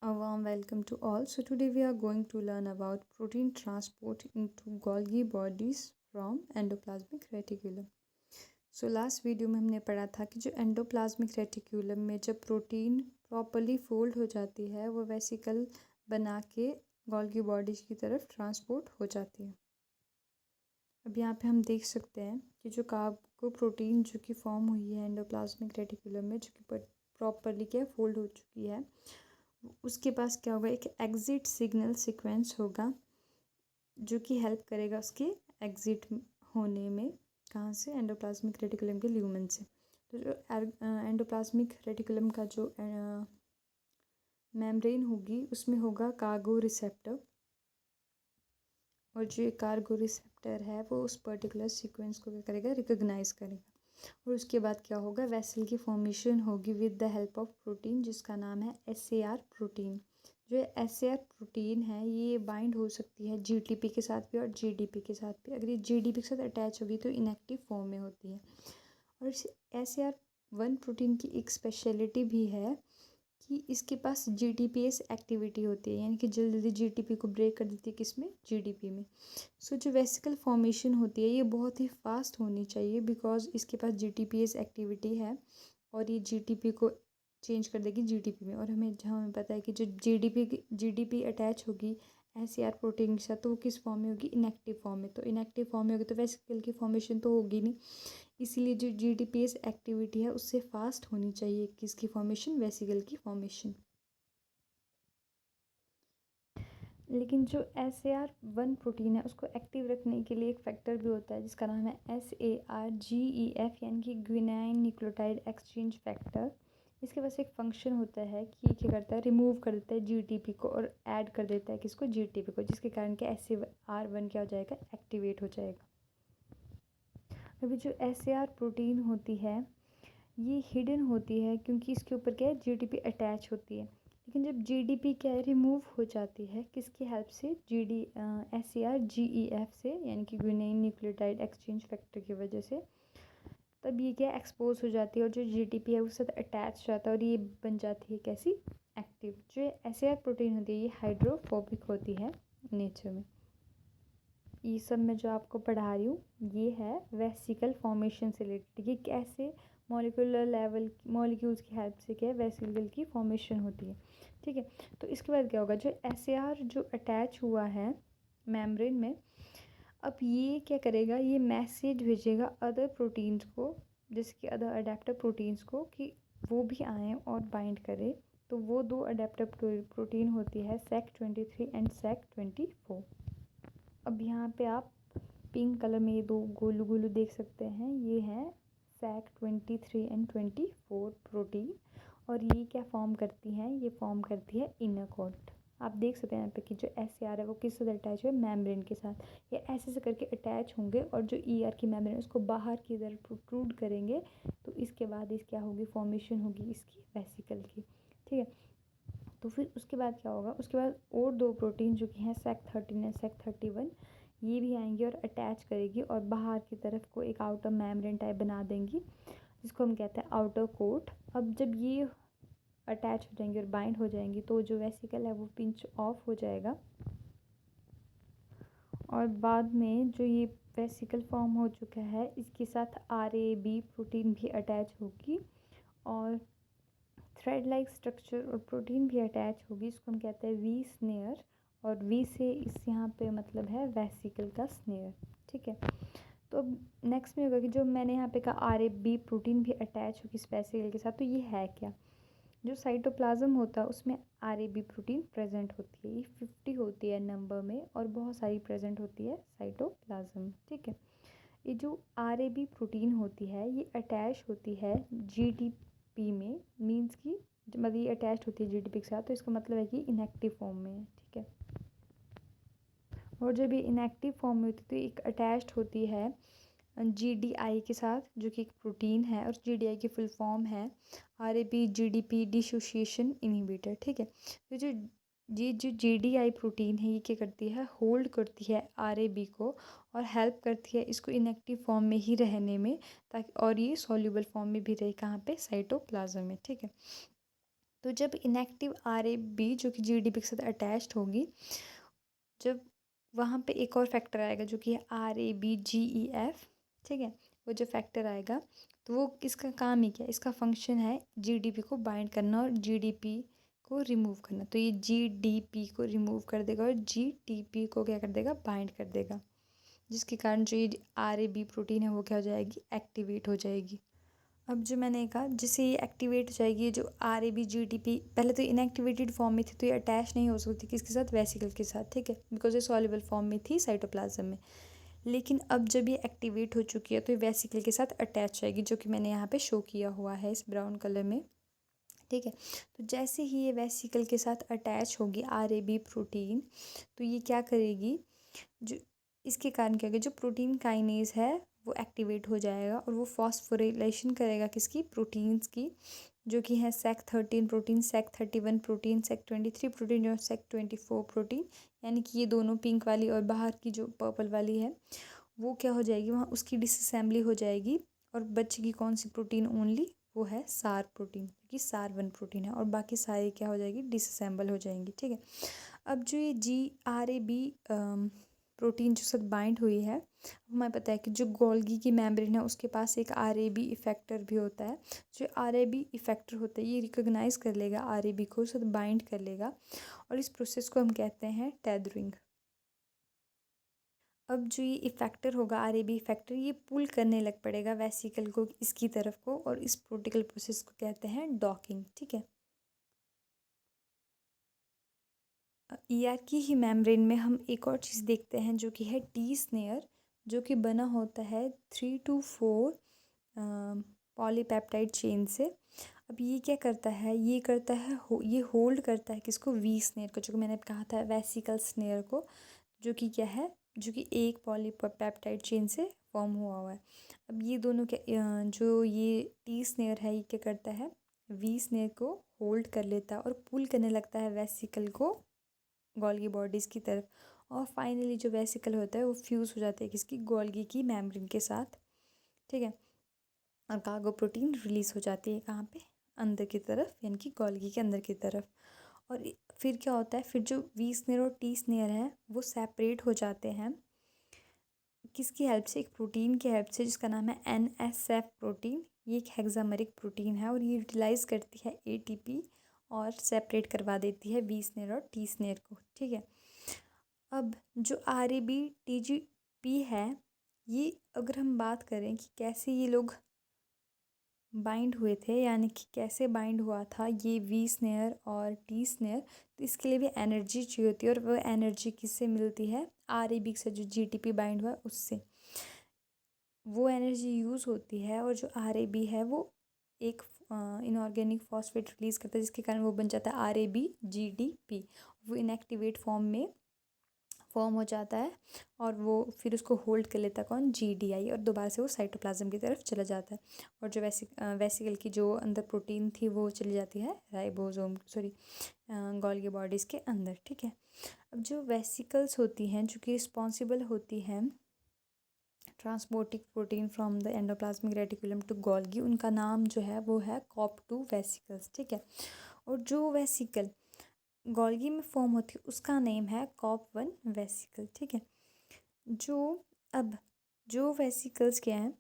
A warm welcome to all. So today we are going to learn about protein transport into Golgi bodies from endoplasmic reticulum. So last video में हमने पढ़ा था कि जो endoplasmic reticulum में जब protein properly fold हो जाती है वो वेसिकल बना के गोल्गी बॉडीज की तरफ ट्रांसपोर्ट हो जाती है। अब यहाँ पे हम देख सकते हैं कि जो कार्गो प्रोटीन जो कि फॉर्म हुई है एंडोप्लाज्मिक रेटिकुलम में, जो कि प्रॉपरली क्या फोल्ड हो चुकी है, उसके पास क्या होगा, एक एग्जिट सिग्नल सीक्वेंस होगा जो कि हेल्प करेगा उसके एग्जिट होने में। कहाँ से? एंडोप्लाज्मिक रेटिकुलम के ल्यूमेन से। तो जो एंडोप्लाज्मिक रेटिकुलम का जो मेम्ब्रेन होगी उसमें होगा कार्गो रिसेप्टर, और जो कार्गो रिसेप्टर है वो उस पर्टिकुलर सीक्वेंस को क्या करेगा, रिकॉग्नाइज करेगा। और उसके बाद क्या होगा, वेसल की फॉर्मेशन होगी with the help of protein जिसका नाम है SAR प्रोटीन। जो SAR प्रोटीन है ये बाइंड हो सकती है GTP के साथ भी और GDP के साथ भी। अगर ये GDP के साथ अटैच होगी तो इनएक्टिव फॉर्म में होती है। और SAR1 प्रोटीन की एक स्पेशलिटी भी है कि इसके पास GTPase एक्टिविटी होती है, यानी कि जल्दी जल्दी GTP को ब्रेक कर देती है, किसमें? GDP में। सो जो वेसिकल फॉर्मेशन होती है ये बहुत ही फास्ट होनी चाहिए बिकॉज इसके पास GTPase एक्टिविटी है और ये GTP को चेंज कर देगी GDP में। और हमें पता है कि जो GDP अटैच होगी SAR प्रोटीन के साथ तो वो किस फॉर्म में होगी? इनएक्टिव फॉर्म में। तो इनएक्टिव फॉर्म में होगी तो वेसिकल की फॉर्मेशन तो होगी नहीं, इसीलिए जो GTPase एक्टिविटी है उससे फास्ट होनी चाहिए किसकी फॉर्मेशन? वेसिकल की फॉर्मेशन। लेकिन जो SAR1 प्रोटीन है उसको एक्टिव रखने के लिए एक फैक्टर भी होता है जिसका नाम है SARGEF, यानी कि ग्विनाइन न्यूक्लियोटाइड एक्सचेंज फैक्टर। इसके पास एक फंक्शन होता है कि ये क्या करता है, रिमूव कर देता है GTP को और ऐड कर देता है किसको? GTP को, जिसके कारण कि SAR1 क्या हो जाएगा? एक्टिवेट हो जाएगा। अभी जो SAR प्रोटीन होती है ये हिडन होती है क्योंकि इसके ऊपर क्या है? GDP अटैच होती है। लेकिन जब GDP क्या है, रिमूव हो जाती है किसकी हेल्प से? SARGEF से, यानी कि ग्विनाइन न्यूक्लियोटाइड एक्सचेंज फैक्टर की वजह से, तब ये क्या एक्सपोज हो जाती है और जो GDP है उसके साथ अटैच हो जाता है और ये बन जाती है कैसी? एक्टिव। जो SAR प्रोटीन होती है ये हाइड्रोफोबिक होती है नेचर में। ये सब मैं जो आपको पढ़ा रही हूँ ये है वेसिकल फॉर्मेशन से रिलेटेड, कि कैसे मॉलिक्यूलर लेवल मॉलिक्यूल्स की हेल्प से क्या है वेसिकल की फॉर्मेशन होती है। ठीक है, तो इसके बाद क्या होगा, जो SAR जो अटैच हुआ है मेम्ब्रेन में, अब ये क्या करेगा, ये मैसेज भेजेगा अदर प्रोटीन्स को, जैसे कि अदर अडेप्टर प्रोटीन्स को, कि वो भी आएँ और बाइंड करें। तो वो दो अडेप्टर प्रोटीन होती है SEC23 एंड SEC24। अब यहाँ पे आप पिंक कलर में ये दो गोलू गोलू देख सकते हैं, ये हैं SEC23 एंड 24 प्रोटीन। और ये क्या फॉर्म करती हैं? ये फॉर्म करती है इनर कोट। आप देख सकते हैं यहाँ पे कि जो SAR है वो किस साथ अटैच है? मेम्ब्रेन के साथ। ये ऐसे करके अटैच होंगे और जो ER की मेम्ब्रेन उसको बाहर की तरफ प्रोट्रूड करेंगे, तो इसके बाद इस क्या होगी? फॉर्मेशन होगी इसकी वेसिकल की। ठीक है, तो फिर उसके बाद क्या होगा, उसके बाद और दो प्रोटीन जो कि हैं SEC13 एंड SEC31, ये भी आएंगी और अटैच करेगी और बाहर की तरफ को एक आउटर मेम्ब्रेन टाइप बना देंगी जिसको हम कहते हैं आउटर कोट। अब जब ये अटैच हो जाएंगी और बाइंड हो जाएंगी तो जो वेसिकल है वो पिंच ऑफ हो जाएगा और बाद में जो ये वेसिकल फॉर्म हो चुका है इसके साथ RAB प्रोटीन भी अटैच होगी और थ्रेड लाइक स्ट्रक्चर और प्रोटीन भी अटैच होगी, इसको हम कहते हैं वी स्नेयर। और वी से इस यहाँ पे मतलब है वेसिकल का स्नेयर। ठीक है, तो अब नेक्स्ट में होगा कि जो मैंने यहाँ पे कहा RAB प्रोटीन भी अटैच होगी इस वेसिकल के साथ, तो ये है क्या? जो साइटोप्लाज्म होता है उसमें RAB प्रोटीन प्रेजेंट होती है, ये 50 होती है नंबर में और बहुत सारी प्रेजेंट होती है साइटोप्लाज्म। ठीक है, ये जो RAB प्रोटीन होती है ये अटैच होती है GDP में, मीन्स की मतलब ये अटैच होती है GDP के साथ, तो इसका मतलब है कि इनएक्टिव फॉर्म में है। ठीक है, और जब ये इनएक्टिव फॉर्म में होती है तो एक अटैच्ड होती है GDI के साथ, जो कि एक प्रोटीन है, और GDI की फुल फॉर्म है RAB GDP डिसोसिएशन इनहिबिटर। ठीक है, तो जो GDI प्रोटीन है ये क्या करती है? होल्ड करती है RAB को और हेल्प करती है इसको इनएक्टिव फॉर्म में ही रहने में, ताकि और ये सॉल्युबल फॉर्म में भी रहे। कहाँ पे? साइटोप्लाज्म में। ठीक है, तो जब इनएक्टिव RAB जो कि GDP के साथ अटैच्ड होगी, जब वहाँ पे एक और फैक्टर आएगा जो कि है RABGEF, ठीक है। वो जो फैक्टर आएगा तो वो इसका काम ही क्या है, इसका फंक्शन है GDP को बाइंड करना और GDP को रिमूव करना। तो ये GDP को रिमूव कर देगा और GTP को क्या कर देगा, बाइंड कर देगा, जिसके कारण जो ये RAB प्रोटीन है वो क्या हो जाएगी, एक्टिवेट हो जाएगी। अब जो मैंने कहा जिससे ये एक्टिवेट हो जाएगी, जो RABGTP पहले तो इनएक्टिवेटेड फॉर्म में थी तो ये अटैच नहीं हो सकती किसके साथ, वेसिकल के साथ, ठीक है, बिकॉज ये सॉल्युबल फॉर्म में थी साइटोप्लाज्म में। लेकिन अब जब ये एक्टिवेट हो चुकी है तो ये वेसिकल के साथ अटैच जाएगी, जो कि मैंने यहाँ पे शो किया हुआ है इस ब्राउन कलर में, ठीक है। तो जैसे ही ये वेसिकल के साथ अटैच होगी RAB प्रोटीन, तो ये क्या करेगी, जो इसके कारण क्या होगा, जो प्रोटीन काइनेज है वो एक्टिवेट हो जाएगा और वो फॉस्फोरिलेशन करेगा किसकी, प्रोटीन्स की, जो कि है SEC13 protein, SEC31 protein, SEC23 protein और SEC24 प्रोटीन। यानी कि ये दोनों पिंक वाली और बाहर की जो पर्पल वाली है वो क्या हो जाएगी, वहाँ उसकी डिसअसेंबली हो जाएगी और बचेगी कौन सी प्रोटीन ओनली, वो है SAR प्रोटीन, क्योंकि SAR1 प्रोटीन है, और बाकी सारी क्या हो जाएगी, डिसअसेंबल हो जाएंगी, ठीक है। अब जो ये GRAB प्रोटीन जो साथ बाइंड हुई है, हमें पता है कि जो गोल्गी की मेम्ब्रेन है उसके पास एक RAB इफेक्टर भी होता है। जो RAB इफेक्टर होता है ये रिकॉग्नाइज कर लेगा RAB को, साथ बाइंड कर लेगा, और इस प्रोसेस को हम कहते हैं टेथरिंग। अब जो ये इफेक्टर होगा RAB इफेक्टर, ये पुल करने लग पड़ेगा वेसिकल को इसकी तरफ को, और इस प्रोटिकल प्रोसेस को कहते हैं डॉकिंग, ठीक है। ER की ही मेम्ब्रेन में हम एक और चीज़ देखते हैं जो कि है टी स्नेयर, जो कि बना होता है 3 to 4 पॉलीपेप्टाइड चेन से। अब ये क्या करता है, ये करता है ये होल्ड करता है किसको, वी स्नेयर को, जो कि मैंने कहा था वेसिकल स्नेयर को, जो कि क्या है, जो कि एक पॉलीपेप्टाइड चेन से फॉर्म हुआ है। अब ये दोनों क्या, जो ये टी स्नेयर है ये क्या करता है, वी स्नेयर को होल्ड कर लेता है और पुल करने लगता है वेसिकल को गोल्गी बॉडीज़ की तरफ, और फाइनली जो वेसिकल होता है वो फ्यूज़ हो जाता है किसकी, गोल्गी की मेम्ब्रेन के साथ, ठीक है। और कार्गो प्रोटीन रिलीज़ हो जाती है कहाँ पे, अंदर की तरफ, यानी कि गोल्गी के अंदर की तरफ। और फिर क्या होता है, फिर जो वी स्नेयर और टी स्नेयर है वो सेपरेट हो जाते हैं किसकी हेल्प से, एक प्रोटीन की हेल्प से जिसका नाम है NSF प्रोटीन। ये एक हेक्सामेरिक प्रोटीन है और ये यूटिलाइज करती है ATP और सेपरेट करवा देती है वी स्नेयर और टी स्नेयर को, ठीक है। अब जो RABTGP है, ये अगर हम बात करें कि कैसे ये लोग बाइंड हुए थे, यानी कि कैसे बाइंड हुआ था ये वी स्नेयर और टी स्नेयर, तो इसके लिए भी एनर्जी चाहिए होती है, और वो एनर्जी किससे मिलती है, RAB से, जो GTP बाइंड हुआ है उससे वो एनर्जी यूज़ होती है। और जो RAB है वो एक इनऑर्गेनिक फॉस्फेट रिलीज़ करता है, जिसके कारण वो बन जाता है RABGTP। वो इनएक्टिवेट फॉर्म में फॉर्म हो जाता है और वो फिर उसको होल्ड कर लेता है कौन, GDI, और दोबारा से वो साइटोप्लाज्म की तरफ चला जाता है, और जो वेसिकल की जो अंदर प्रोटीन थी वो चली जाती है राइबोसोम, सॉरी, गोल्गी बॉडीज़ के अंदर, ठीक है। अब जो वेसिकल्स होती हैं जो कि रिस्पॉन्सिबल होती हैं transporting protein from the endoplasmic reticulum to Golgi, उनका नाम जो है वो है COP2 वेसिकल्स, ठीक है। और जो वेसिकल गोल्गी में फॉर्म होती है उसका नेम है COP1 वेसिकल, ठीक है। जो अब जो वेसिकल्स क्या हैं,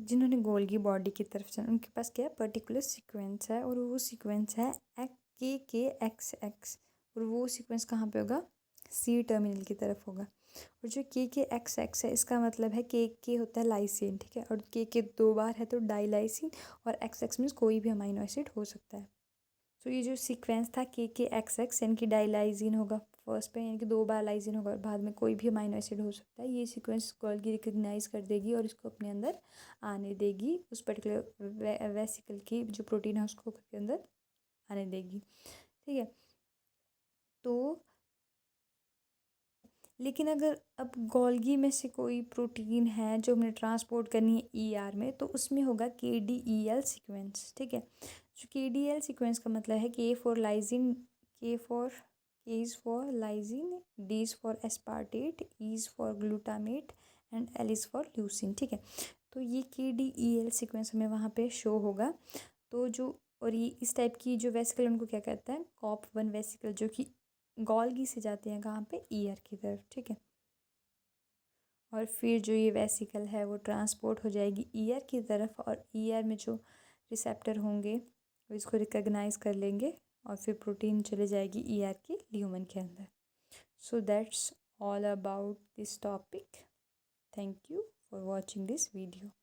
जिन्होंने गोल्गी बॉडी की तरफ से, उनके पास क्या है, पर्टिकुलर सीक्वेंस है, और वो सीक्वेंस है KKXX, और वो सीक्वेंस कहाँ पे होगा, C टर्मिनल की तरफ होगा। और जो KKXX है इसका मतलब है के होता है लाइसिन, ठीक है, और के 2 बार है तो डाइलाइसिन, और XX मीन्स कोई भी अमाइनो एसिड हो सकता है। तो ये जो सीक्वेंस था KKXX, यानी कि डाइलाइसिन होगा फर्स्ट पे, यानी कि 2 बार लाइसिन होगा और बाद में कोई भी अमाइनो एसिड हो सकता है। ये सीक्वेंस गोल्गी रिकग्नाइज कर देगी और इसको अपने अंदर आने देगी, उस पर्टिकुलर वेसिकल की जो प्रोटीन है उसको खुद के अंदर आने देगी, ठीक है। तो लेकिन अगर अब गोल्गी में से कोई प्रोटीन है जो हमने ट्रांसपोर्ट करनी है ER में, तो उसमें होगा KDEL सीक्वेंस, ठीक है। जो KDEL सीक्वेंस का मतलब है K for lysine, K is for lysine, D is for aspartate, E is for glutamate and L is for leucine, ठीक है। तो ये KDEL सीक्वेंस हमें वहाँ पे शो होगा। तो जो और ये इस टाइप की जो वेसिकल उनको क्या कहते हैं, COP1 वेसिकल, जो कि गोल्गी से जाते हैं कहाँ पे, ईयर की तरफ, ठीक है। और फिर जो ये वेसिकल है वो ट्रांसपोर्ट हो जाएगी ईयर की तरफ, और ईयर में जो रिसेप्टर होंगे वो इसको रिकग्नाइज कर लेंगे और फिर प्रोटीन चले जाएगी ईयर के ल्यूमन के अंदर। So that's all about this topic. Thank you for watching this video.